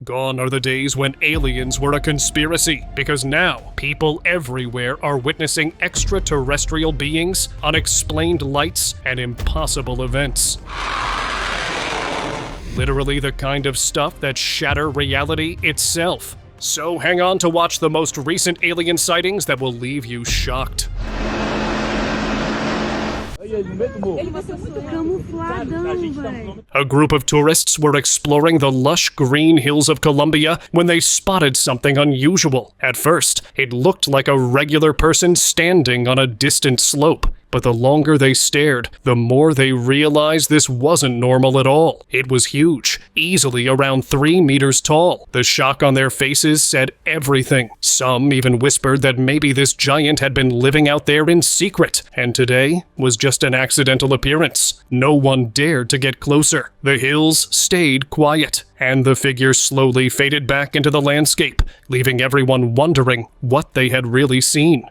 Gone are the days when aliens were a conspiracy, because now people everywhere are witnessing extraterrestrial beings, unexplained lights, and impossible events. Literally the kind of stuff that shatter reality itself. So hang on to watch the most recent alien sightings that will leave you shocked. A group of tourists were exploring the lush green hills of Colombia when they spotted something unusual. At first, it looked like a regular person standing on a distant slope. But the longer they stared, the more they realized this wasn't normal at all. It was huge, easily around 3 meters tall. The shock on their faces said everything. Some even whispered that maybe this giant had been living out there in secret, and today was just an accidental appearance. No one dared to get closer. The hills stayed quiet, and the figure slowly faded back into the landscape, leaving everyone wondering what they had really seen.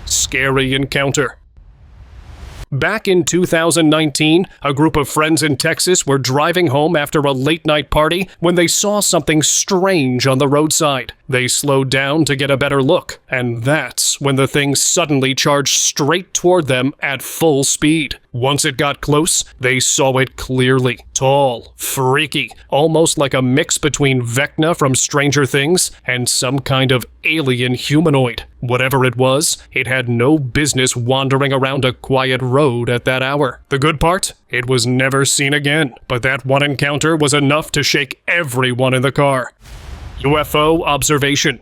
Scary encounter. Back in 2019, a group of friends in Texas were driving home after a late-night party when they saw something strange on the roadside. They slowed down to get a better look, and that's when the thing suddenly charged straight toward them at full speed. Once it got close, they saw it clearly. Tall, freaky, almost like a mix between Vecna from Stranger Things and some kind of alien humanoid. Whatever it was, it had no business wandering around a quiet road at that hour. The good part? It was never seen again, but that one encounter was enough to shake everyone in the car. UFO observation.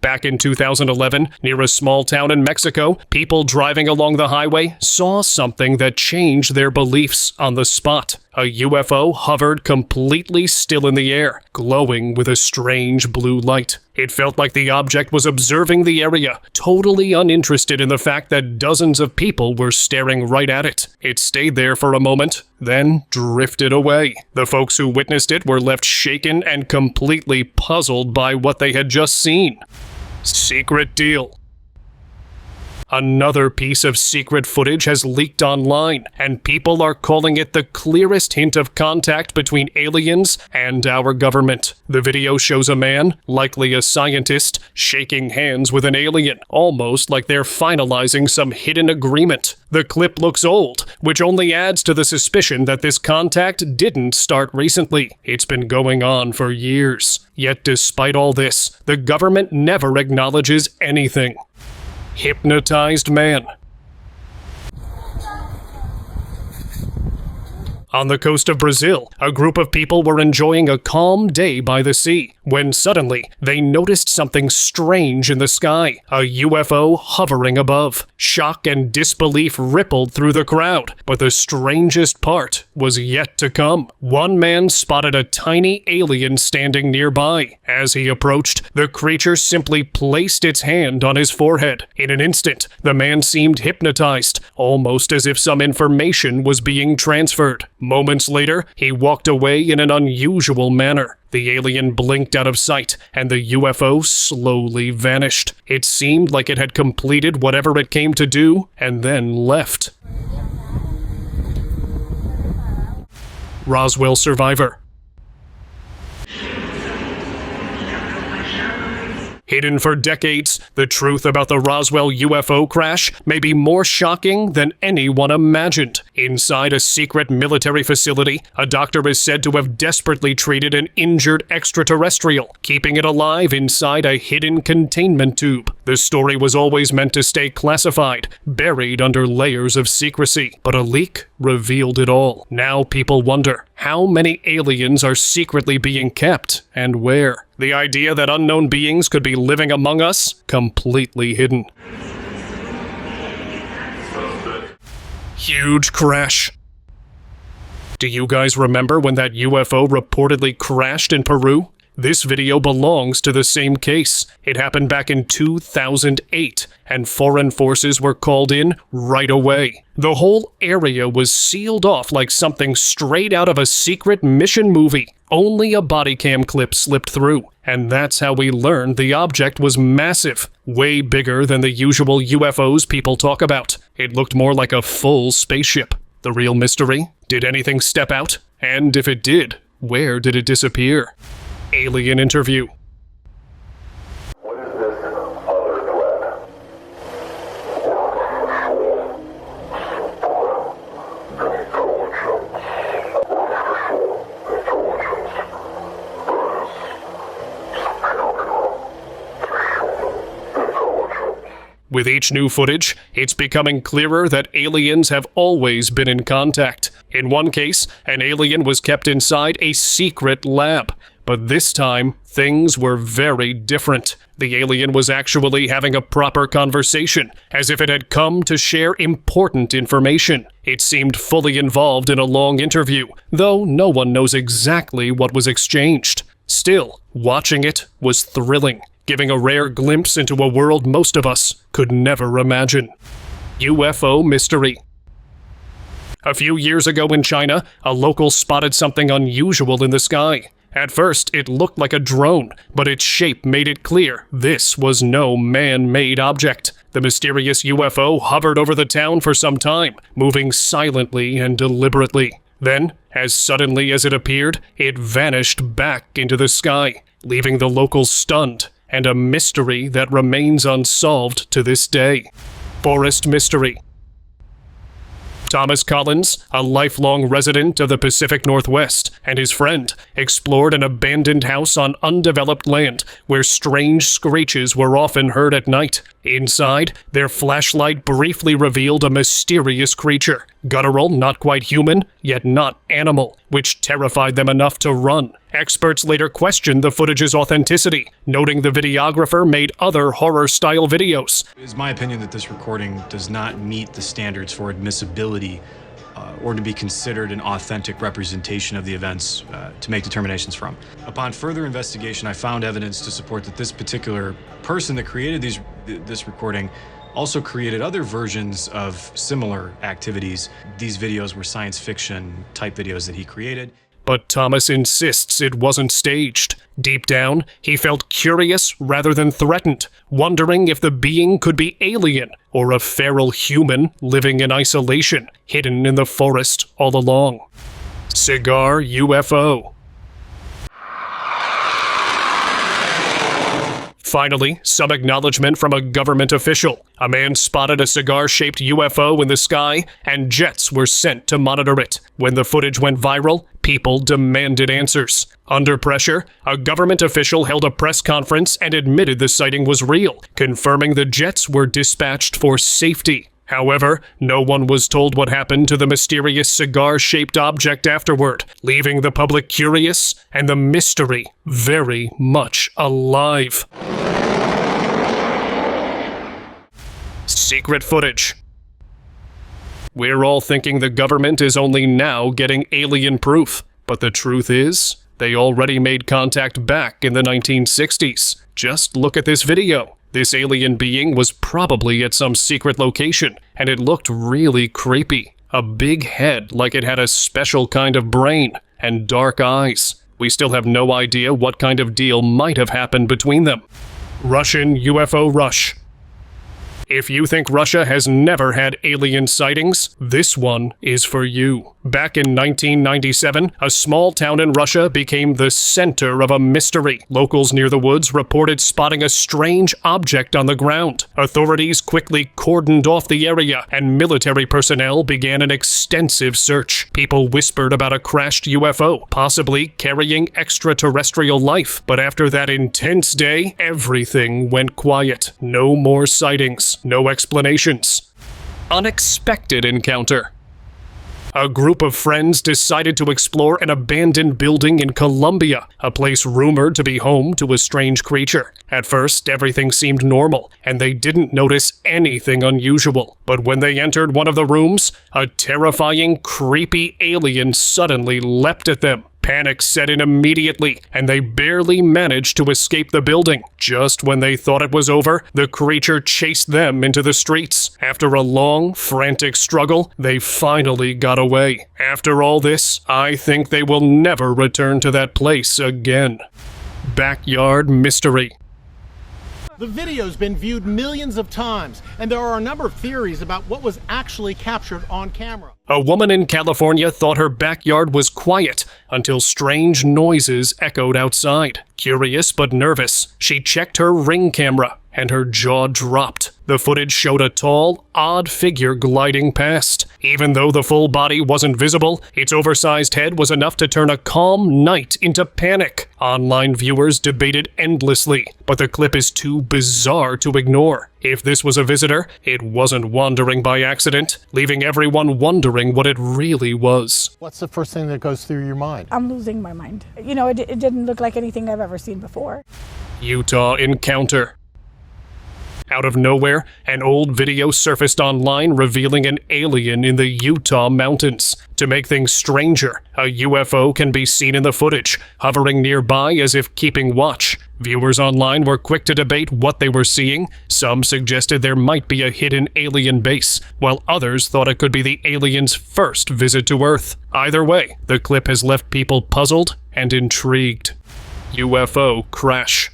Back in 2011, near a small town in Mexico, people driving along the highway saw something that changed their beliefs on the spot. A UFO hovered completely still in the air, glowing with a strange blue light. It felt like the object was observing the area, totally uninterested in the fact that dozens of people were staring right at it. It stayed there for a moment, then drifted away. The folks who witnessed it were left shaken and completely puzzled by what they had just seen. Secret deal. Another piece of secret footage has leaked online, and people are calling it the clearest hint of contact between aliens and our government. The video shows a man, likely a scientist, shaking hands with an alien, almost like they're finalizing some hidden agreement. The clip looks old, which only adds to the suspicion that this contact didn't start recently. It's been going on for years. Yet despite all this, the government never acknowledges anything. Hypnotized man. On the coast of Brazil, a group of people were enjoying a calm day by the sea, when suddenly they noticed something strange in the sky, a UFO hovering above. Shock and disbelief rippled through the crowd, but the strangest part was yet to come. One man spotted a tiny alien standing nearby. As he approached, the creature simply placed its hand on his forehead. In an instant, the man seemed hypnotized, almost as if some information was being transferred. Moments later, he walked away in an unusual manner. The alien blinked out of sight, and the UFO slowly vanished. It seemed like it had completed whatever it came to do, and then left. Roswell survivor. Hidden for decades, the truth about the Roswell UFO crash may be more shocking than anyone imagined. Inside a secret military facility, a doctor is said to have desperately treated an injured extraterrestrial, keeping it alive inside a hidden containment tube. The story was always meant to stay classified, buried under layers of secrecy, but a leak revealed it all. Now people wonder, how many aliens are secretly being kept, and where? The idea that unknown beings could be living among us, completely hidden. Huge crash. Do you guys remember when that UFO reportedly crashed in Peru? This video belongs to the same case. It happened back in 2008, and foreign forces were called in right away. The whole area was sealed off like something straight out of a secret mission movie. Only a body cam clip slipped through, and that's how we learned the object was massive, way bigger than the usual UFOs people talk about. It looked more like a full spaceship. The real mystery? Did anything step out? And if it did, where did it disappear? Alien interview. What is this other threat? With each new footage, it's becoming clearer that aliens have always been in contact. In one case, an alien was kept inside a secret lab. But this time, things were very different. The alien was actually having a proper conversation, as if it had come to share important information. It seemed fully involved in a long interview, though no one knows exactly what was exchanged. Still, watching it was thrilling, giving a rare glimpse into a world most of us could never imagine. UFO mystery. A few years ago in China, a local spotted something unusual in the sky. At first, it looked like a drone, but its shape made it clear this was no man-made object. The mysterious UFO hovered over the town for some time, moving silently and deliberately. Then, as suddenly as it appeared, it vanished back into the sky, leaving the locals stunned, and a mystery that remains unsolved to this day. Forest mystery. Thomas Collins, a lifelong resident of the Pacific Northwest, and his friend explored an abandoned house on undeveloped land where strange screeches were often heard at night. Inside, their flashlight briefly revealed a mysterious creature, guttural, not quite human, yet not animal, which terrified them enough to run. Experts later questioned the footage's authenticity, noting the videographer made other horror-style videos. It is my opinion that this recording does not meet the standards for admissibility or to be considered an authentic representation of the events to make determinations from. Upon further investigation, I found evidence to support that this particular person that created this recording also created other versions of similar activities. These videos were science fiction type videos that he created. But Thomas insists it wasn't staged. Deep down, he felt curious rather than threatened, wondering if the being could be alien or a feral human living in isolation, hidden in the forest all along. Cigar UFO. Finally, some acknowledgement from a government official. A man spotted a cigar-shaped UFO in the sky, and jets were sent to monitor it. When the footage went viral, people demanded answers. Under pressure, a government official held a press conference and admitted the sighting was real, confirming the jets were dispatched for safety. However, no one was told what happened to the mysterious cigar-shaped object afterward, leaving the public curious and the mystery very much alive. Secret footage. We're all thinking the government is only now getting alien proof, but the truth is, they already made contact back in the 1960s. Just look at this video. This alien being was probably at some secret location, and it looked really creepy. A big head like it had a special kind of brain, and dark eyes. We still have no idea what kind of deal might have happened between them. Russian UFO rush. If you think Russia has never had alien sightings, this one is for you. Back in 1997, a small town in Russia became the center of a mystery. Locals near the woods reported spotting a strange object on the ground. Authorities quickly cordoned off the area, and military personnel began an extensive search. People whispered about a crashed UFO, possibly carrying extraterrestrial life. But after that intense day, everything went quiet. No more sightings. No explanations. Unexpected encounter. A group of friends decided to explore an abandoned building in Colombia, a place rumored to be home to a strange creature. At first, everything seemed normal, and they didn't notice anything unusual. But when they entered one of the rooms, a terrifying, creepy alien suddenly leapt at them. Panic set in immediately, and they barely managed to escape the building. Just when they thought it was over, the creature chased them into the streets. After a long, frantic struggle, they finally got away. After all this, I think they will never return to that place again. Backyard mystery. The video's been viewed millions of times, and there are a number of theories about what was actually captured on camera. A woman in California thought her backyard was quiet until strange noises echoed outside. Curious but nervous, she checked her Ring camera, and her jaw dropped. The footage showed a tall, odd figure gliding past. Even though the full body wasn't visible, its oversized head was enough to turn a calm night into panic. Online viewers debated endlessly, but the clip is too bizarre to ignore. If this was a visitor, it wasn't wandering by accident, leaving everyone wondering what it really was. What's the first thing that goes through your mind? I'm losing my mind. You know, it didn't look like anything I've ever seen before. Utah encounter. Out of nowhere, an old video surfaced online revealing an alien in the Utah mountains. To make things stranger, a UFO can be seen in the footage, hovering nearby as if keeping watch. Viewers online were quick to debate what they were seeing. Some suggested there might be a hidden alien base, while others thought it could be the aliens' first visit to Earth. Either way, the clip has left people puzzled and intrigued. UFO crash.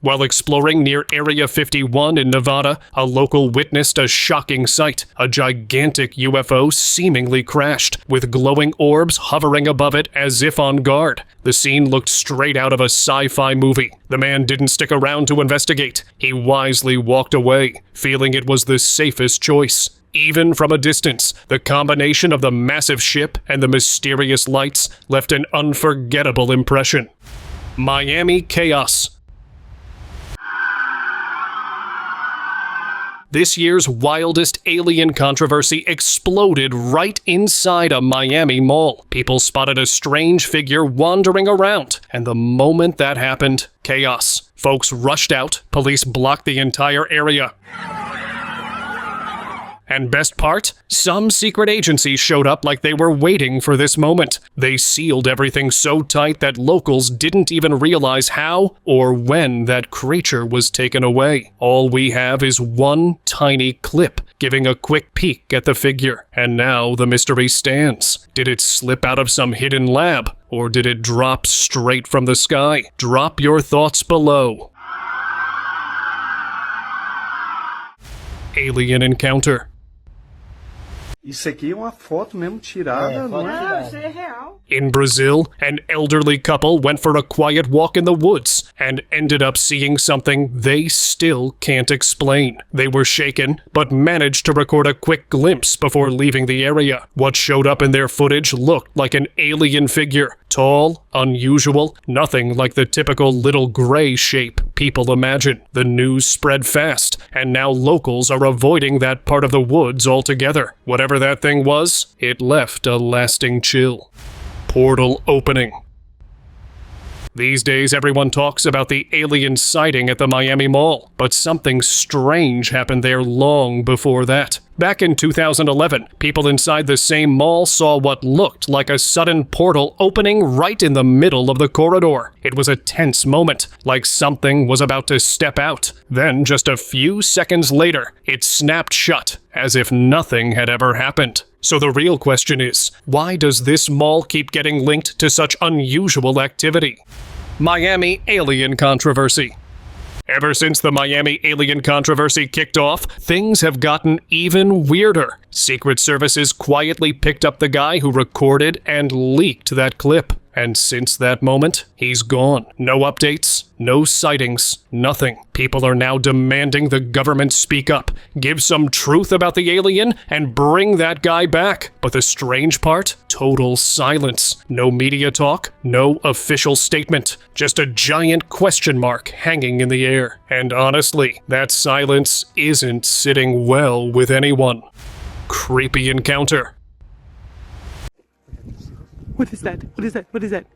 While exploring near Area 51 in Nevada, a local witnessed a shocking sight. A gigantic UFO seemingly crashed, with glowing orbs hovering above it as if on guard. The scene looked straight out of a sci-fi movie. The man didn't stick around to investigate. He wisely walked away, feeling it was the safest choice. Even from a distance, the combination of the massive ship and the mysterious lights left an unforgettable impression. Miami chaos. This year's wildest alien controversy exploded right inside a Miami mall. People spotted a strange figure wandering around, and the moment that happened, chaos. Folks rushed out, police blocked the entire area. And best part? Some secret agencies showed up like they were waiting for this moment. They sealed everything so tight that locals didn't even realize how or when that creature was taken away. All we have is one tiny clip, giving a quick peek at the figure. And now the mystery stands. Did it slip out of some hidden lab? Or did it drop straight from the sky? Drop your thoughts below. Alien encounter. Isso aqui é uma foto mesmo tirada, não é? Isso é real. In Brazil, an elderly couple went for a quiet walk in the woods and ended up seeing something they still can't explain. They were shaken, but managed to record a quick glimpse before leaving the area. What showed up in their footage looked like an alien figure. Tall, unusual, nothing like the typical little gray shape people imagine. The news spread fast, and now locals are avoiding that part of the woods altogether. Whatever that thing was, it left a lasting chill. Portal opening. These days, everyone talks about the alien sighting at the Miami Mall, but something strange happened there long before that. Back in 2011, people inside the same mall saw what looked like a sudden portal opening right in the middle of the corridor. It was a tense moment, like something was about to step out. Then, just a few seconds later, it snapped shut, as if nothing had ever happened. So the real question is, why does this mall keep getting linked to such unusual activity? Miami alien controversy. Ever since the Miami alien controversy kicked off, things have gotten even weirder. Secret services quietly picked up the guy who recorded and leaked that clip. And since that moment, he's gone. No updates, no sightings, nothing. People are now demanding the government speak up, give some truth about the alien, and bring that guy back. But the strange part? Total silence. No media talk, no official statement. Just a giant question mark hanging in the air. And honestly, that silence isn't sitting well with anyone. Creepy encounter. What is that? What is that? What is that?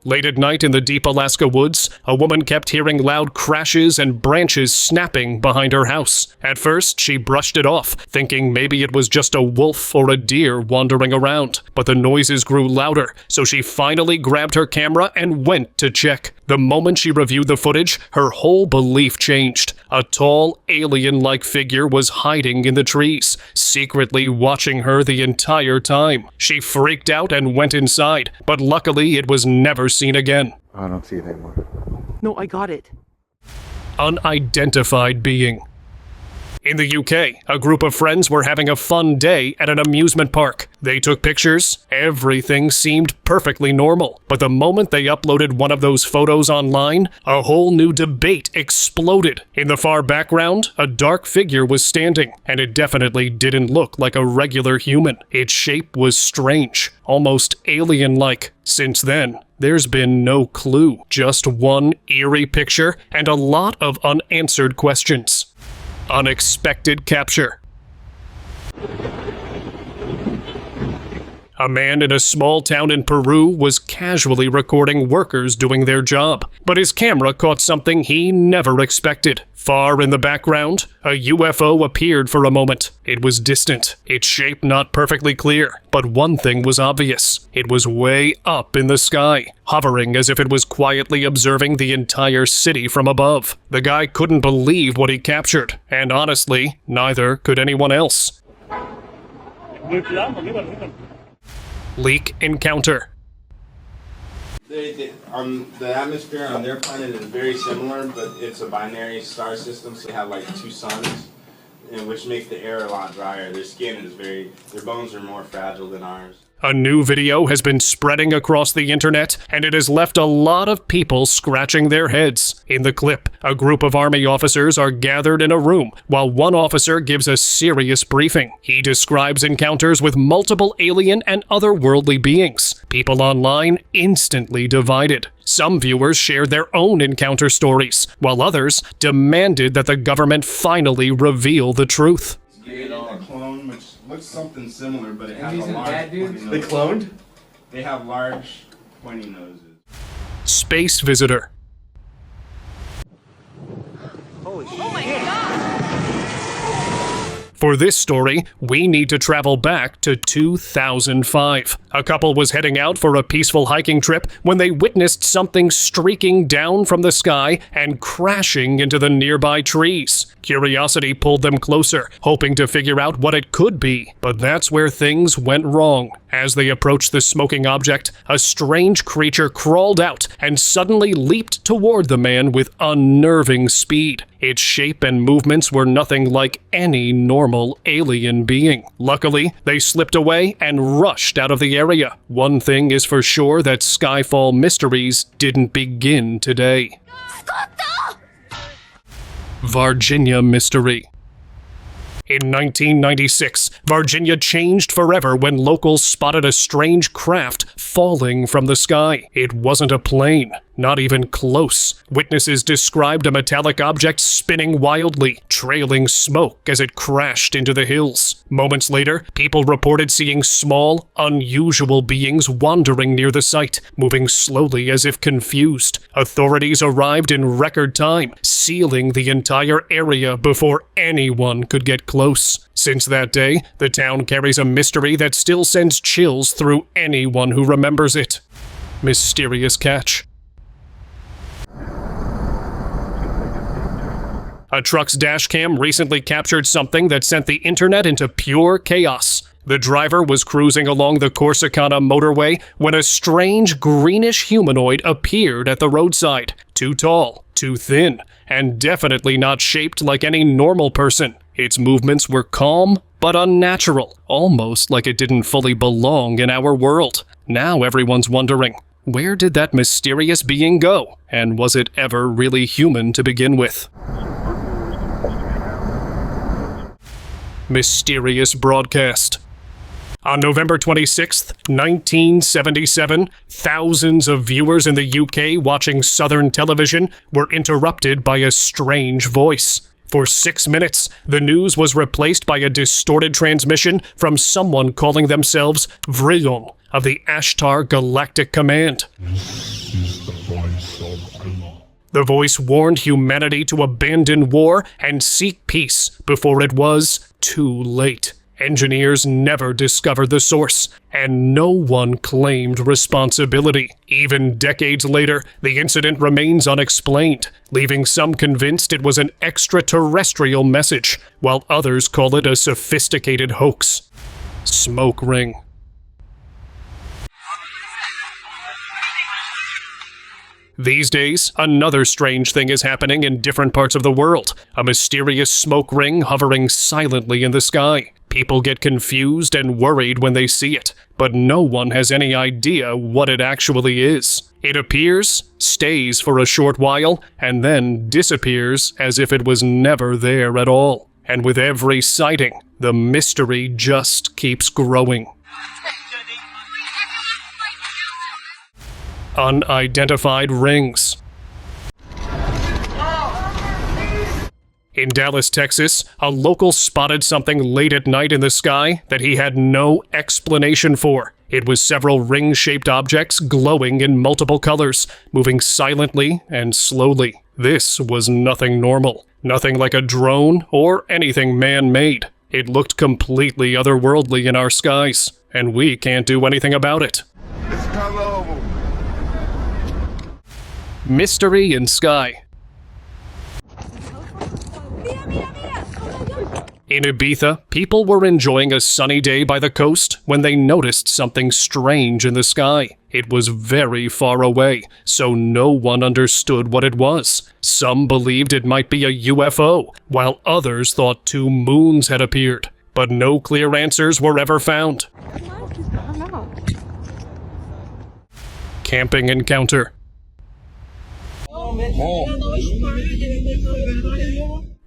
Late at night in the deep Alaska woods, a woman kept hearing loud crashes and branches snapping behind her house. At first, she brushed it off, thinking maybe it was just a wolf or a deer wandering around. But the noises grew louder, so she finally grabbed her camera and went to check. The moment she reviewed the footage, her whole belief changed. A tall, alien-like figure was hiding in the trees, secretly watching her the entire time. She freaked out and went inside, but luckily it was never seen again. I don't see it anymore. No, I got it. unidentified being. In the UK, a group of friends were having a fun day at an amusement park. They took pictures. Everything seemed perfectly normal. But the moment they uploaded one of those photos online, a whole new debate exploded. In the far background, a dark figure was standing, and it definitely didn't look like a regular human. Its shape was strange, almost alien-like. Since then, there's been no clue, just one eerie picture and a lot of unanswered questions. Unexpected capture. A man in a small town in Peru was casually recording workers doing their job, but his camera caught something he never expected. Far in the background, a UFO appeared for a moment. It was distant, its shape not perfectly clear, but one thing was obvious. It was way up in the sky, hovering as if it was quietly observing the entire city from above. The guy couldn't believe what he captured, and honestly, neither could anyone else. Leak encounter. The atmosphere on their planet is very similar, but it's a binary star system, so they have like two suns, which makes the air a lot drier. Their bones are more fragile than ours. A new video has been spreading across the internet, and it has left a lot of people scratching their heads. In the clip, a group of army officers are gathered in a room, while one officer gives a serious briefing. He describes encounters with multiple alien and otherworldly beings. People online instantly divided. Some viewers shared their own encounter stories, while others demanded that the government finally reveal the truth. A clone, which looks something similar, but it has a large pointy nose. They cloned? They have large pointy noses. Space visitor. For this story, we need to travel back to 2005. A couple was heading out for a peaceful hiking trip when they witnessed something streaking down from the sky and crashing into the nearby trees. Curiosity pulled them closer, hoping to figure out what it could be, but that's where things went wrong. As they approached the smoking object, a strange creature crawled out and suddenly leaped toward the man with unnerving speed. Its shape and movements were nothing like any normal alien being. Luckily, they slipped away and rushed out of the area. One thing is for sure, that Skyfall mysteries didn't begin today. Virginia mystery. In 1996, Virginia changed forever when locals spotted a strange craft falling from the sky. It wasn't a plane, not even close. Witnesses described a metallic object spinning wildly, trailing smoke as it crashed into the hills. Moments later, people reported seeing small, unusual beings wandering near the site, moving slowly as if confused. Authorities arrived in record time, sealing the entire area before anyone could get close. Since that day, the town carries a mystery that still sends chills through anyone who remembers it. Mysterious catch. A truck's dashcam recently captured something that sent the internet into pure chaos. The driver was cruising along the Corsicana motorway when a strange greenish humanoid appeared at the roadside. Too tall, too thin, and definitely not shaped like any normal person. Its movements were calm but unnatural, almost like it didn't fully belong in our world. Now everyone's wondering, where did that mysterious being go? And was it ever really human to begin with? Mysterious broadcast. On November 26, 1977, thousands of viewers in the UK watching Southern television were interrupted by a strange voice. For 6 minutes, the news was replaced by a distorted transmission from someone calling themselves Vrillon of the Ashtar Galactic Command. This is the voice of Allah. The voice warned humanity to abandon war and seek peace before it was too late. Engineers never discovered the source, and no one claimed responsibility. Even decades later, the incident remains unexplained, leaving some convinced it was an extraterrestrial message, while others call it a sophisticated hoax. Smoke ring. These days, another strange thing is happening in different parts of the world. A mysterious smoke ring hovering silently in the sky. People get confused and worried when they see it, but no one has any idea what it actually is. It appears, stays for a short while, and then disappears as if it was never there at all. And with every sighting, the mystery just keeps growing. Unidentified rings. In Dallas, Texas, a local spotted something late at night in the sky that he had no explanation for. It was several ring-shaped objects glowing in multiple colors, moving silently and slowly. This was nothing normal, nothing like a drone or anything man-made. It looked completely otherworldly in our skies, and we can't do anything about it. Mystery in sky. In Ibiza, people were enjoying a sunny day by the coast when they noticed something strange in the sky. It was very far away, so no one understood what it was. Some believed it might be a UFO, while others thought two moons had appeared. But no clear answers were ever found. Camping encounter.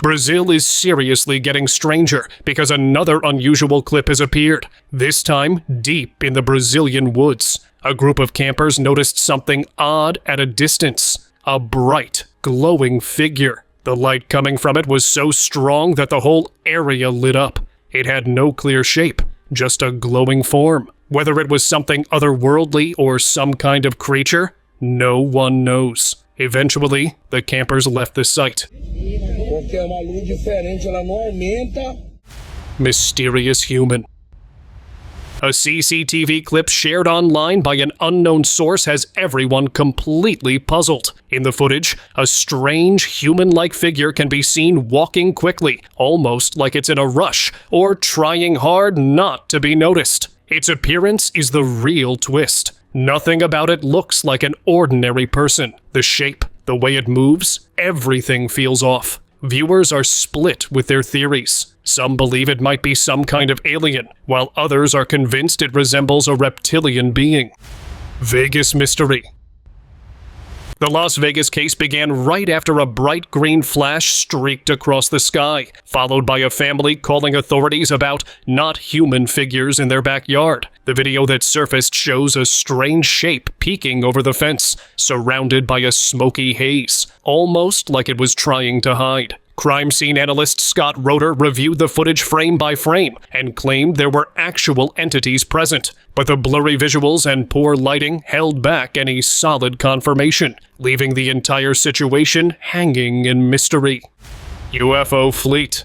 Brazil is seriously getting stranger because another unusual clip has appeared, this time deep in the Brazilian woods. A group of campers noticed something odd at a distance, a bright, glowing figure. The light coming from it was so strong that the whole area lit up. It had no clear shape, just a glowing form. Whether it was something otherworldly or some kind of creature, no one knows. Eventually, the campers left the site. Mysterious human. A CCTV clip shared online by an unknown source has everyone completely puzzled. In the footage, a strange human-like figure can be seen walking quickly, almost like it's in a rush, or trying hard not to be noticed. Its appearance is the real twist. Nothing about it looks like an ordinary person. The shape, the way it moves, everything feels off. Viewers are split with their theories. Some believe it might be some kind of alien, while others are convinced it resembles a reptilian being. Vegas mystery. The Las Vegas case began right after a bright green flash streaked across the sky, followed by a family calling authorities about not human figures in their backyard. The video that surfaced shows a strange shape peeking over the fence, surrounded by a smoky haze, almost like it was trying to hide. Crime scene analyst Scott Roeder reviewed the footage frame by frame and claimed there were actual entities present, but the blurry visuals and poor lighting held back any solid confirmation, leaving the entire situation hanging in mystery. UFO fleet.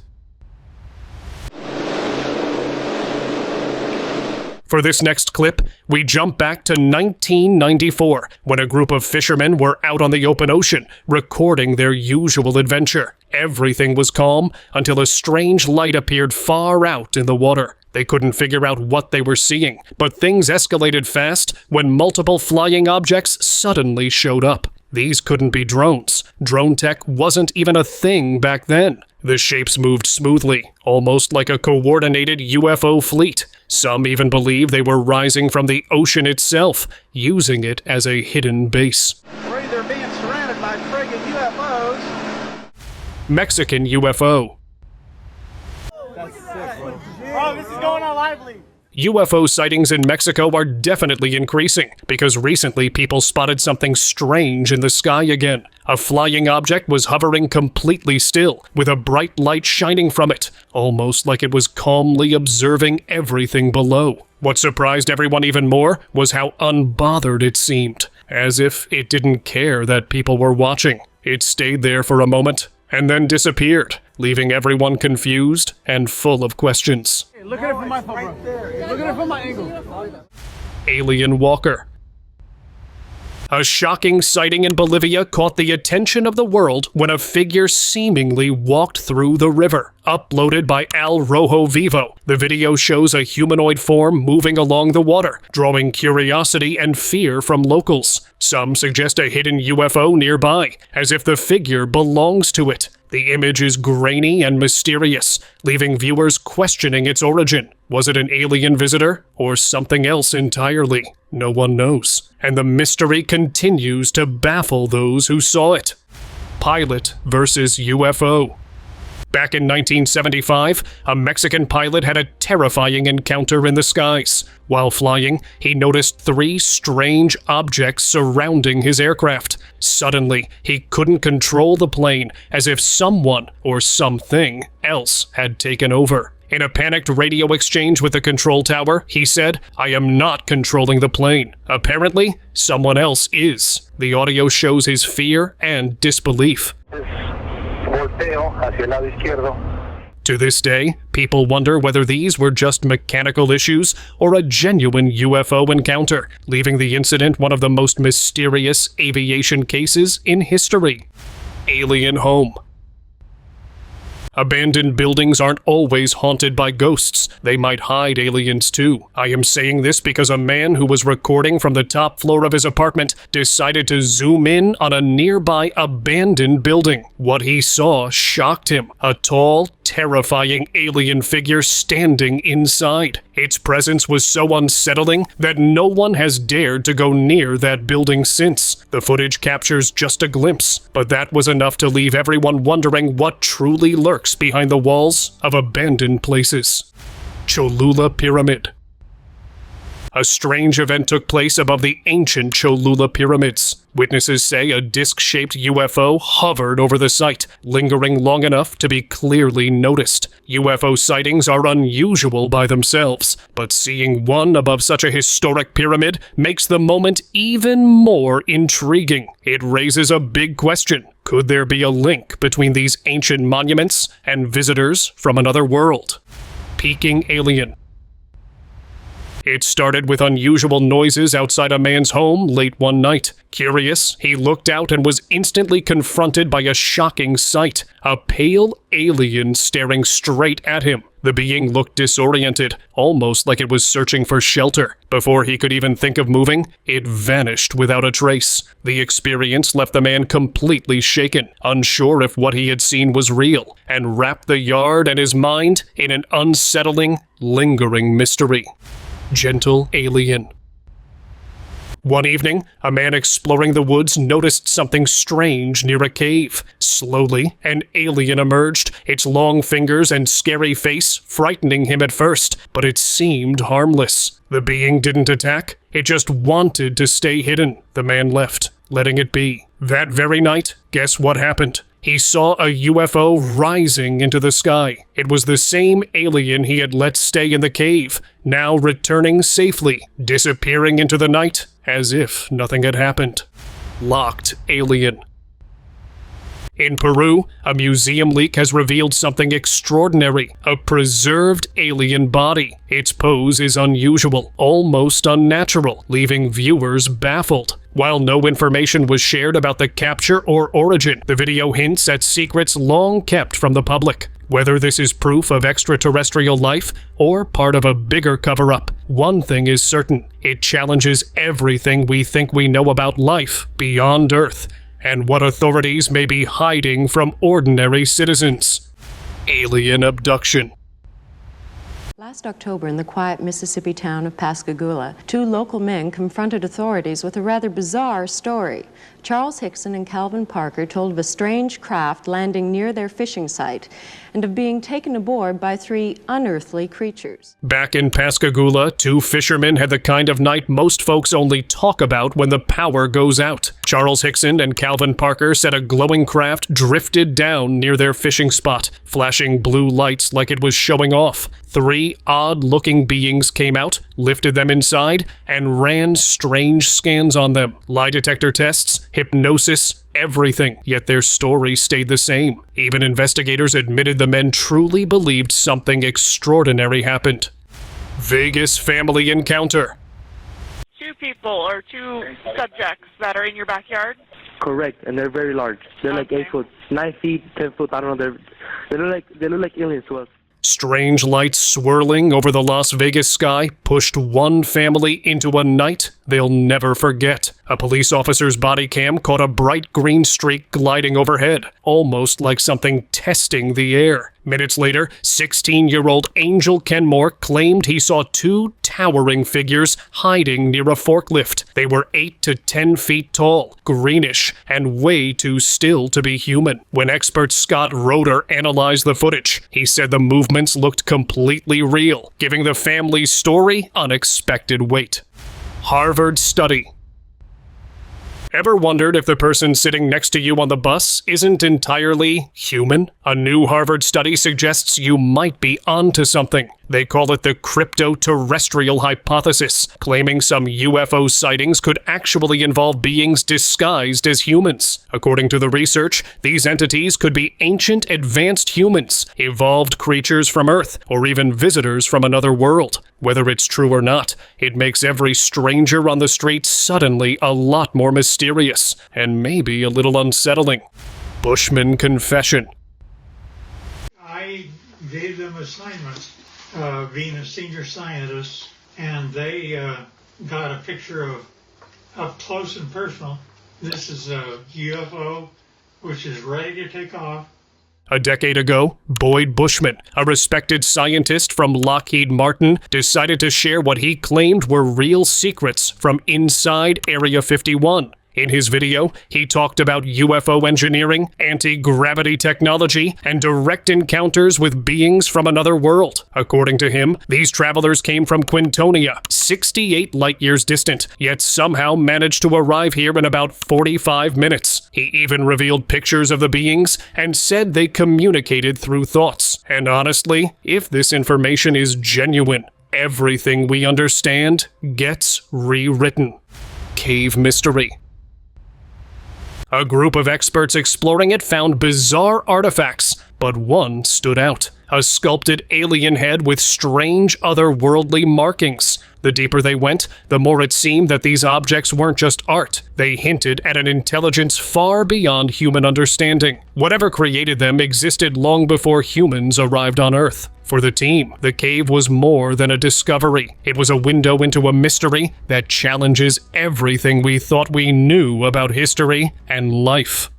For this next clip, we jump back to 1994, when a group of fishermen were out on the open ocean, recording their usual adventure. Everything was calm until a strange light appeared far out in the water. They couldn't figure out what they were seeing, but things escalated fast when multiple flying objects suddenly showed up. These couldn't be drones. Drone tech wasn't even a thing back then. The shapes moved smoothly, almost like a coordinated UFO fleet. Some even believe they were rising from the ocean itself, using it as a hidden base. We're either being surrounded by friggin' UFOs. Mexican UFO. That's sick, bro. Bro, this is going on lively. UFO sightings in Mexico are definitely increasing because recently people spotted something strange in the sky again. A flying object was hovering completely still, with a bright light shining from it, almost like it was calmly observing everything below. What surprised everyone even more was how unbothered it seemed, as if it didn't care that people were watching. It stayed there for a moment and then disappeared, leaving everyone confused and full of questions. Look at it from my phone, right there. Look at it from my angle. Alien walker. A shocking sighting in Bolivia caught the attention of the world when a figure seemingly walked through the river. Uploaded by Al Rojo Vivo, the video shows a humanoid form moving along the water, drawing curiosity and fear from locals. Some suggest a hidden UFO nearby, as if the figure belongs to it. The image is grainy and mysterious, leaving viewers questioning its origin. Was it an alien visitor or something else entirely? No one knows, and the mystery continues to baffle those who saw it. Pilot versus UFO. Back in 1975, a Mexican pilot had a terrifying encounter in the skies. While flying, he noticed 3 strange objects surrounding his aircraft. Suddenly, he couldn't control the plane, as if someone or something else had taken over. In a panicked radio exchange with the control tower, he said, "I am not controlling the plane. Apparently, someone else is." The audio shows his fear and disbelief. To this day, people wonder whether these were just mechanical issues or a genuine UFO encounter, leaving the incident one of the most mysterious aviation cases in history. Alien home. Abandoned buildings aren't always haunted by ghosts. They might hide aliens too. I am saying this because a man who was recording from the top floor of his apartment decided to zoom in on a nearby abandoned building. What he saw shocked him. A tall, terrifying alien figure standing inside. Its presence was so unsettling that no one has dared to go near that building since. The footage captures just a glimpse, but that was enough to leave everyone wondering what truly lurks behind the walls of abandoned places. Cholula Pyramid. A strange event took place above the ancient Cholula pyramids. Witnesses say a disc-shaped UFO hovered over the site, lingering long enough to be clearly noticed. UFO sightings are unusual by themselves, but seeing one above such a historic pyramid makes the moment even more intriguing. It raises a big question. Could there be a link between these ancient monuments and visitors from another world? Peking alien. It started with unusual noises outside a man's home late one night. Curious, he looked out and was instantly confronted by a shocking sight. A pale alien staring straight at him. The being looked disoriented, almost like it was searching for shelter. Before he could even think of moving, it vanished without a trace. The experience left the man completely shaken, unsure if what he had seen was real, and wrapped the yard and his mind in an unsettling, lingering mystery. Gentle alien. One evening, a man exploring the woods noticed something strange near a cave. Slowly, an alien emerged, its long fingers and scary face frightening him at first, but it seemed harmless. The being didn't attack, it just wanted to stay hidden. The man left, letting it be. That very night, guess what happened? He saw a UFO rising into the sky. It was the same alien he had let stay in the cave, now returning safely, disappearing into the night as if nothing had happened. Locked alien. In Peru, a museum leak has revealed something extraordinary, a preserved alien body. Its pose is unusual, almost unnatural, leaving viewers baffled. While no information was shared about the capture or origin, the video hints at secrets long kept from the public. Whether this is proof of extraterrestrial life or part of a bigger cover-up, one thing is certain: it challenges everything we think we know about life beyond Earth, and what authorities may be hiding from ordinary citizens. Alien abduction. Last October, in the quiet Mississippi town of Pascagoula, 2 local men confronted authorities with a rather bizarre story. Charles Hickson and Calvin Parker told of a strange craft landing near their fishing site and of being taken aboard by 3 unearthly creatures. Back in Pascagoula, 2 fishermen had the kind of night most folks only talk about when the power goes out. Charles Hickson and Calvin Parker said a glowing craft drifted down near their fishing spot, flashing blue lights like it was showing off. 3 odd-looking beings came out, lifted them inside, and ran strange scans on them. Lie detector tests, hypnosis, everything. Yet their story stayed the same. Even investigators admitted the men truly believed something extraordinary happened. Vegas family encounter. two people or two subjects that are in your backyard? Correct, and they're very large. They're like 8 foot, 9 feet, 10 foot. I don't know. They look like aliens to us. Strange lights swirling over the Las Vegas sky pushed one family into a night they'll never forget. A police officer's body cam caught a bright green streak gliding overhead, almost like something testing the air. Minutes later, 16-year-old Angel Kenmore claimed he saw two towering figures hiding near a forklift. They were 8 to 10 feet tall, greenish, and way too still to be human. When expert Scott Roeder analyzed the footage, he said the movements looked completely real, giving the family's story unexpected weight. Harvard study. Ever wondered if the person sitting next to you on the bus isn't entirely human? A new Harvard study suggests you might be onto something. They call it the cryptoterrestrial hypothesis, claiming some UFO sightings could actually involve beings disguised as humans. According to the research, these entities could be ancient advanced humans, evolved creatures from Earth, or even visitors from another world. Whether it's true or not, it makes every stranger on the street suddenly a lot more mysterious, and maybe a little unsettling. Bushman confession. I gave them assignments, being a senior scientist, and they got a picture of up close and personal. This is a UFO, which is ready to take off. A decade ago, Boyd Bushman, a respected scientist from Lockheed Martin, decided to share what he claimed were real secrets from inside Area 51. In his video, he talked about UFO engineering, anti-gravity technology, and direct encounters with beings from another world. According to him, these travelers came from Quintonia, 68 light-years distant, yet somehow managed to arrive here in about 45 minutes. He even revealed pictures of the beings and said they communicated through thoughts. And honestly, if this information is genuine, everything we understand gets rewritten. Cave mystery. A group of experts exploring it found bizarre artifacts, but one stood out. A sculpted alien head with strange otherworldly markings. The deeper they went, the more it seemed that these objects weren't just art. They hinted at an intelligence far beyond human understanding. Whatever created them existed long before humans arrived on Earth. For the team, the cave was more than a discovery. It was a window into a mystery that challenges everything we thought we knew about history and life.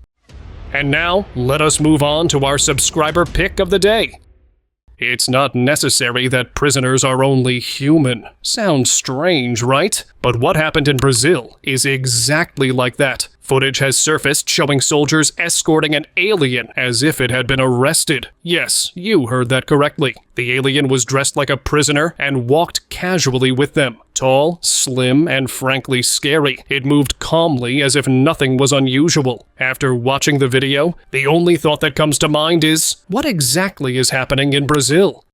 And now, let us move on to our subscriber pick of the day. It's not necessary that prisoners are only human. Sounds strange, right? But what happened in Brazil is exactly like that. Footage has surfaced showing soldiers escorting an alien as if it had been arrested. Yes, you heard that correctly. The alien was dressed like a prisoner and walked casually with them. Tall, slim, and frankly scary. It moved calmly as if nothing was unusual. After watching the video, the only thought that comes to mind is, what exactly is happening in Brazil?